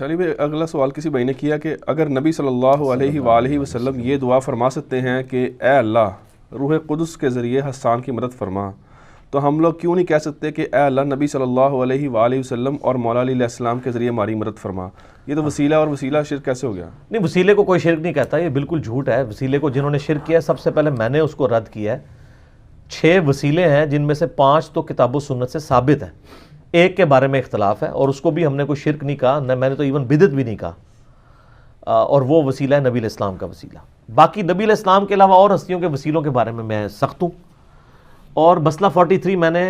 علی بھائی اگلا سوال کسی بھائی نے کیا کہ اگر نبی صلی اللہ علیہ وآلہ وسلم یہ دعا فرما سکتے ہیں کہ اے اللہ روح قدس کے ذریعے حسان کی مدد فرما، تو ہم لوگ کیوں نہیں کہہ سکتے کہ اے اللہ نبی صلی اللہ علیہ وآلہ وسلم اور مولا علی علیہ السلام کے ذریعے ہماری مدد فرما؟ یہ تو وسیلہ اور وسیلہ شرک کیسے ہو گیا؟ نہیں، وسیلے کو کوئی شرک نہیں کہتا، یہ بالکل جھوٹ ہے۔ وسیلے کو جنہوں نے شرک کیا، سب سے پہلے میں نے اس کو رد کیا ہے۔ 6 وسیلے ہیں جن میں سے 5 تو کتاب و سنت سے ثابت ہیں، ایک کے بارے میں اختلاف ہے اور اس کو بھی ہم نے کوئی شرک نہیں کہا، نہ میں نے تو ایون بدعت بھی نہیں کہا، اور وہ وسیلہ ہے نبی علیہ السلام کا وسیلہ۔ باقی نبی علیہ السلام کے علاوہ اور ہستیوں کے وسیلوں کے بارے میں سخت ہوں، اور مسئلہ 43 میں نے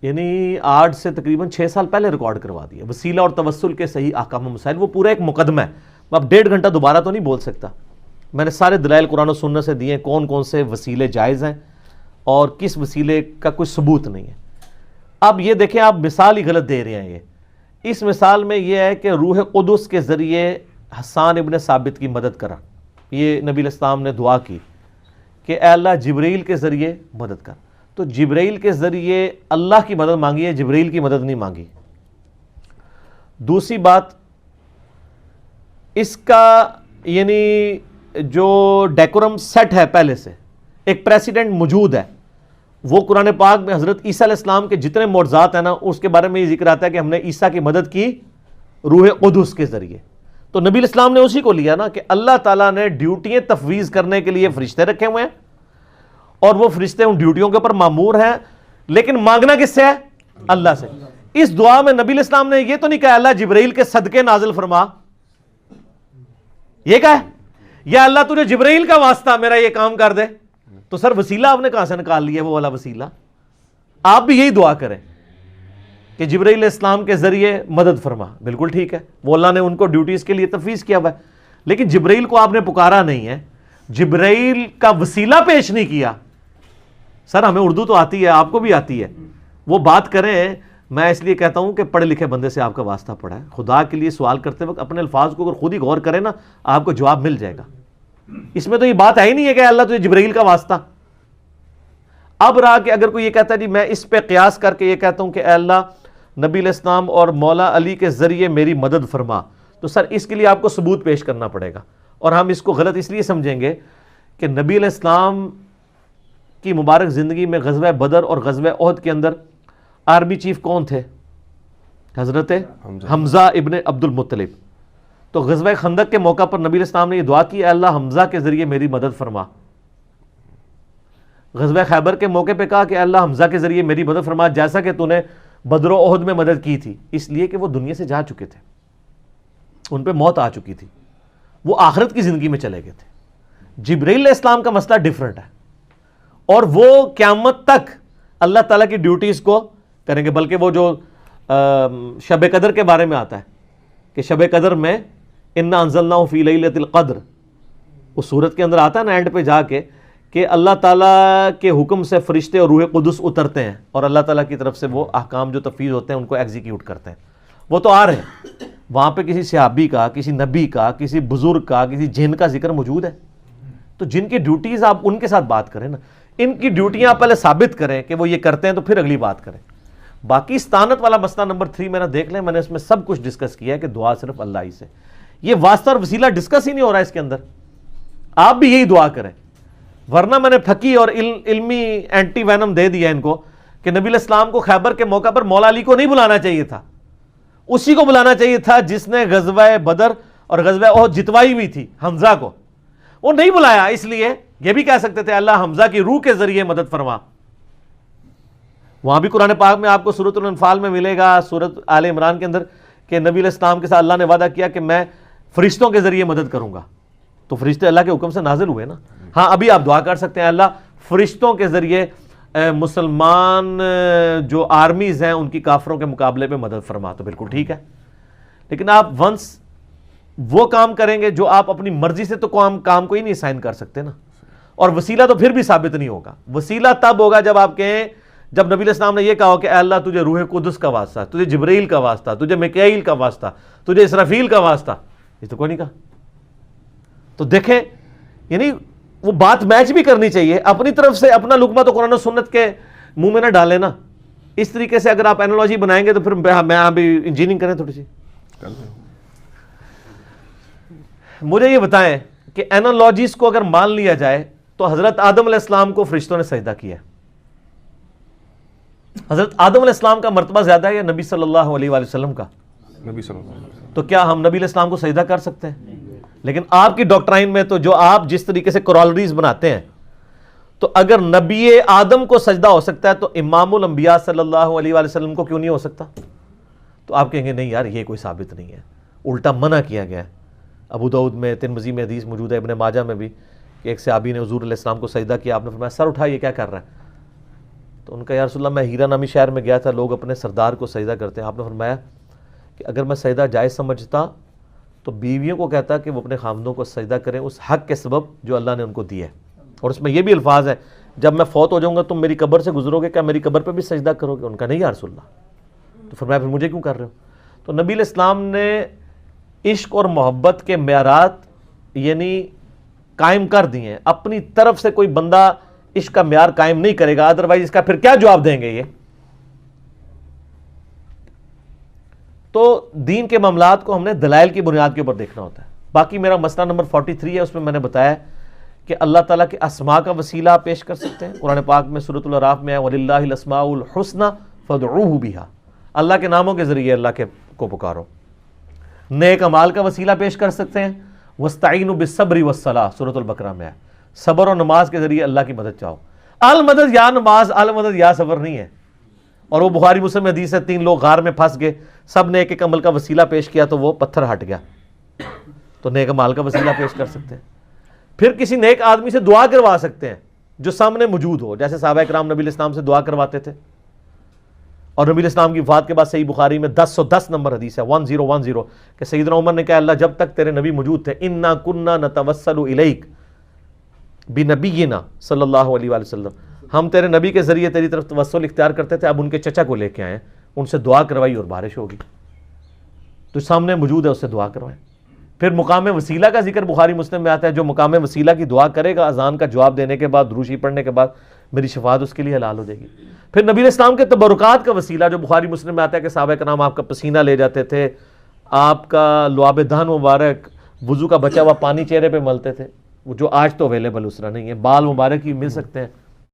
یعنی آج سے تقریباً 6 سال پہلے ریکارڈ کروا دیا، وسیلہ اور توسل کے صحیح احکام و مسائل، وہ پورا ایک مقدمہ ہے۔ میں اب 1.5 گھنٹہ دوبارہ تو نہیں بول سکتا، میں نے سارے دلائل قرآن و سنت سے دیے، کون کون سے وسیلے جائز ہیں اور کس وسیلے کا کوئی ثبوت نہیں ہے۔ اب یہ دیکھیں، آپ مثال ہی غلط دے رہے ہیں۔ اس مثال میں یہ ہے کہ روح قدس کے ذریعے حسان ابن ثابت کی مدد کرا، یہ نبی علیہ السلام نے دعا کی کہ اے اللہ جبرائیل کے ذریعے مدد کر، تو جبرائیل کے ذریعے اللہ کی مدد مانگی ہے، جبرائیل کی مدد نہیں مانگی۔ دوسری بات، اس کا یعنی جو ڈیکورم سیٹ ہے پہلے سے، ایک پریسیڈنٹ موجود ہے، وہ قرآن پاک میں حضرت عیسیٰ علیہ السلام کے جتنے معجزات ہیں نا، اس کے بارے میں یہ ذکر آتا ہے کہ ہم نے عیسیٰ کی مدد کی روح قدس کے ذریعے۔ تو نبی علیہ السلام نے اسی کو لیا نا کہ اللہ تعالیٰ نے ڈیوٹیاں تفویض کرنے کے لیے فرشتے رکھے ہوئے ہیں، اور وہ فرشتے ان ڈیوٹیوں کے اوپر مامور ہیں، لیکن مانگنا کس سے ہے؟ اللہ سے۔ اس دعا میں نبی علیہ السلام نے یہ تو نہیں کہا اللہ جبرائیل کے صدقے نازل فرما، یہ کہا ہے یا اللہ تجھے جبرائیل کا واسطہ میرا یہ کام کر دے، تو سر وسیلہ آپ نے کہاں سے نکال لیا؟ وہ والا وسیلہ آپ بھی یہی دعا کریں کہ جبرائیل علیہ السلام کے ذریعے مدد فرما، بالکل ٹھیک ہے، وہ اللہ نے ان کو ڈیوٹیز کے لیے تفویض کیا ہوا ہے، لیکن جبرائیل کو آپ نے پکارا نہیں ہے، جبرائیل کا وسیلہ پیش نہیں کیا۔ سر ہمیں اردو تو آتی ہے، آپ کو بھی آتی ہے، وہ بات کریں۔ میں اس لیے کہتا ہوں کہ پڑھے لکھے بندے سے آپ کا واسطہ پڑا ہے، خدا کے لیے سوال کرتے وقت اپنے الفاظ کو اگر خود ہی غور کریں نا، آپ کو جواب مل جائے گا۔ اس میں تو یہ بات ہے ہی نہیں ہے کہ اللہ تجھے جبرائیل کا واسطہ۔ اب رہا کہ اگر کوئی یہ کہتا ہے جی میں اس پہ قیاس کر کے یہ کہتا ہوں کہ اے اللہ نبی علیہ السلام اور مولا علی کے ذریعے میری مدد فرما، تو سر اس کے لیے آپ کو ثبوت پیش کرنا پڑے گا، اور ہم اس کو غلط اس لیے سمجھیں گے کہ نبی علیہ السلام کی مبارک زندگی میں غزوہ بدر اور غزوہ احد کے اندر آرمی چیف کون تھے؟ حضرت حمزہ ابن عبد المطلب۔ تو غزوہ خندق کے موقع پر نبی علیہ السلام نے یہ دعا کی اے اللہ حمزہ کے ذریعے میری مدد فرما۔ غزوہ خیبر کے موقع پہ کہا کہ اے اللہ حمزہ کے ذریعے میری مدد فرما، جیسا کہ تو نے بدر و احد میں مدد کی تھی، اس لیے کہ وہ دنیا سے جا چکے تھے، ان پہ موت آ چکی تھی، وہ آخرت کی زندگی میں چلے گئے تھے۔ جبرائیل علیہ السلام کا مسئلہ ڈیفرنٹ ہے، اور وہ قیامت تک اللہ تعالیٰ کی ڈیوٹیز کو کریں گے، بلکہ وہ جو شب قدر کے بارے میں آتا ہے کہ شب قدر میں انا انزلناہ فی لیلۃ القدر، اس صورت کے اندر آتا ہے نا اینڈ پہ جا کے کہ اللہ تعالیٰ کے حکم سے فرشتے اور روح قدس اترتے ہیں اور اللہ تعالیٰ کی طرف سے وہ احکام جو تفویض ہوتے ہیں ان کو ایگزیکیوٹ کرتے ہیں، وہ تو آ رہے ہیں۔ وہاں پہ کسی صحابی کا، کسی نبی کا، کسی بزرگ کا، کسی جن کا ذکر موجود ہے، تو جن کی ڈیوٹیز آپ ان کے ساتھ بات کریں نا، ان کی ڈیوٹیاں آپ پہلے ثابت کریں کہ وہ یہ کرتے ہیں، تو پھر اگلی بات کریں۔ باقی استعانت والا مسئلہ نمبر 3 میں دیکھ لیں، میں نے اس میں سب کچھ ڈسکس کیا ہے کہ دعا صرف اللہ ہی سے، یہ واسطہ اور وسیلہ ڈسکس ہی نہیں ہو رہا ہے اس کے اندر۔ آپ بھی یہی دعا کریں، ورنہ میں نے پھکی اور علمی اینٹی وینم دے دیا ان کو کہ نبی علیہ السلام کو خیبر کے موقع پر مولا علی کو نہیں بلانا چاہیے تھا، اسی کو بلانا چاہیے تھا جس نے غزوہ بدر اور غزوہ احد جتوائی ہوئی تھی، حمزہ کو وہ نہیں بلایا، اس لیے یہ بھی کہہ سکتے تھے اللہ حمزہ کی روح کے ذریعے مدد فرما۔ وہاں بھی قرآن پاک میں آپ کو سورۃ الانفال میں ملے گا، سورۃ آل عمران کے اندر، کہ نبی علیہ السلام کے ساتھ اللہ نے وعدہ کیا کہ میں فرشتوں کے ذریعے مدد کروں گا، تو فرشتے اللہ کے حکم سے نازل ہوئے نا۔ ہاں ابھی آپ دعا کر سکتے ہیں اللہ فرشتوں کے ذریعے مسلمان جو آرمیز ہیں ان کی کافروں کے مقابلے میں مدد فرما، تو بالکل ٹھیک ہے، لیکن آپ ونس وہ کام کریں گے جو آپ اپنی مرضی سے تو کام کو ہی نہیں سائن کر سکتے نا، اور وسیلہ تو پھر بھی ثابت نہیں ہوگا۔ وسیلہ تب ہوگا جب آپ کہیں، جب نبی علیہ السلام نے یہ کہا کہ اے اللہ تجھے روح قدس کا واسطہ، تجھے جبرائیل کا واسطہ، تجھے میکائیل کا واسطہ، تجھے اسرافیل کا واسطہ، یہ تو کوئی نہیں کہا۔ تو دیکھیں یعنی وہ بات میچ بھی کرنی چاہیے، اپنی طرف سے اپنا لقمہ تو قرآن و سنت کے منہ میں نہ ڈالیں نا۔ اس طریقے سے اگر آپ اینالوجی بنائیں گے تو پھر میں بھی انجینئرنگ کریں تھوڑی سی مجھے یہ بتائیں کہ اینالوجیز کو اگر مان لیا جائے تو حضرت آدم علیہ السلام کو فرشتوں نے سجدہ کیا ہے. حضرت آدم علیہ السلام کا مرتبہ زیادہ ہے یا نبی صلی اللہ علیہ وآلہ وسلم کا؟ نبی صلی اللہ علیہ وسلم. تو کیا ہم نبی علیہ السلام کو سجدہ کر سکتے ہیں؟ لیکن آپ کی ڈاکٹرائن میں تو جو آپ جس طریقے سے کورالریز بناتے ہیں، تو اگر نبی آدم کو سجدہ ہو سکتا ہے تو امام الانبیاء صلی اللہ علیہ وآلہ وسلم کو کیوں نہیں ہو سکتا؟ تو آپ کہیں گے نہیں یار یہ کوئی ثابت نہیں ہے، الٹا منع کیا گیا ہے. ابو داؤد میں، ترمذی میں حدیث موجود ہے، ابن ماجہ میں بھی، کہ ایک صحابی نے حضور علیہ السلام کو سجدہ کیا، آپ نے فرمایا سر اٹھا، یہ کیا کر رہا ہے؟ تو ان کا یا رسول اللہ میں ہیرا نامی شہر میں گیا تھا، لوگ اپنے سردار کو سجدہ کرتے ہیں. آپ نے فرمایا کہ اگر میں سجدہ جائز سمجھتا تو بیویوں کو کہتا کہ وہ اپنے خامدوں کو سجدہ کریں اس حق کے سبب جو اللہ نے ان کو دیا ہے. اور اس میں یہ بھی الفاظ ہے جب میں فوت ہو جاؤں گا تم میری قبر سے گزرو گے، کیا میری قبر پہ بھی سجدہ کرو گے؟ ان کا نہیں یا رسول اللہ. تو فرمایا پھر مجھے کیوں کر رہے ہو؟ تو نبی علیہ السلام نے عشق اور محبت کے معیارات یعنی قائم کر دیے ہیں. اپنی طرف سے کوئی بندہ عشق کا معیار قائم نہیں کرے گا، ادروائز اس کا پھر کیا جواب دیں گے یہ؟ تو دین کے معاملات کو ہم نے دلائل کی بنیاد کے اوپر دیکھنا ہوتا ہے. باقی میرا مسئلہ نمبر 43 ہے، اس میں میں نے بتایا کہ اللہ تعالیٰ کے اسماء کا وسیلہ آپ پیش کر سکتے ہیں. قرآن پاک میں سورۃ الاعراف میں ہے وَلِلَّهِ الْأَسْمَاءُ الْحُسْنَى فَادْعُوهُ بِهَا، اللہ کے ناموں کے ذریعے اللہ کو پکارو. نیک اعمال کا وسیلہ پیش کر سکتے ہیں، وَاسْتَعِينُوا بِالصَّبْرِ وَالصَّلَاةِ سورۃ البقرہ میں ہے، صبر اور نماز کے ذریعے اللہ کی مدد چاہو. المدد یا نماز، المدد یا صبر نہیں ہے. اور وہ بخاری مسلم حدیث ہے، 3 لوگ غار میں پھنس گئے، سب نے ایک ایک عمل کا وسیلہ پیش کیا تو وہ پتھر ہٹ گیا. تو نیک اعمال کا وسیلہ پیش کر سکتے ہیں. پھر کسی نیک آدمی سے دعا کروا سکتے ہیں جو سامنے موجود ہو، جیسے صحابہ کرام نبی علیہ السلام سے دعا کرواتے تھے. اور نبی علیہ السلام کی وفات کے بعد صحیح بخاری میں 1010 نمبر حدیث ہے 1010 کہ سیدنا عمر نے کہا اللہ جب تک تیرے نبی موجود تھے انا کننا نتوسل الیک بنبینا صلی اللہ علیہ وآلہ وسلم، ہم تیرے نبی کے ذریعے تیری طرف توسل اختیار کرتے تھے. اب ان کے چچا کو لے کے آئے، ان سے دعا کروائی اور بارش ہوگی. تو سامنے موجود ہے، اس سے دعا کروائیں. پھر مقام وسیلہ کا ذکر بخاری مسلم میں آتا ہے، جو مقام وسیلہ کی دعا کرے گا اذان کا جواب دینے کے بعد، دروشی پڑھنے کے بعد، میری شفاعت اس کے لیے حلال ہو جائے گی. پھر نبی علیہ السلام کے تبرکات کا وسیلہ جو بخاری مسلم میں آتا ہے کہ صحابہ کرام آپ کا پسینہ لے جاتے تھے، آپ کا لعاب دہن مبارک، وضو کا بچا ہوا پانی چہرے پہ ملتے تھے، وہ جو آج تو اویلیبل اس طرح نہیں ہے. بال مبارک ہی مل سکتے ہیں.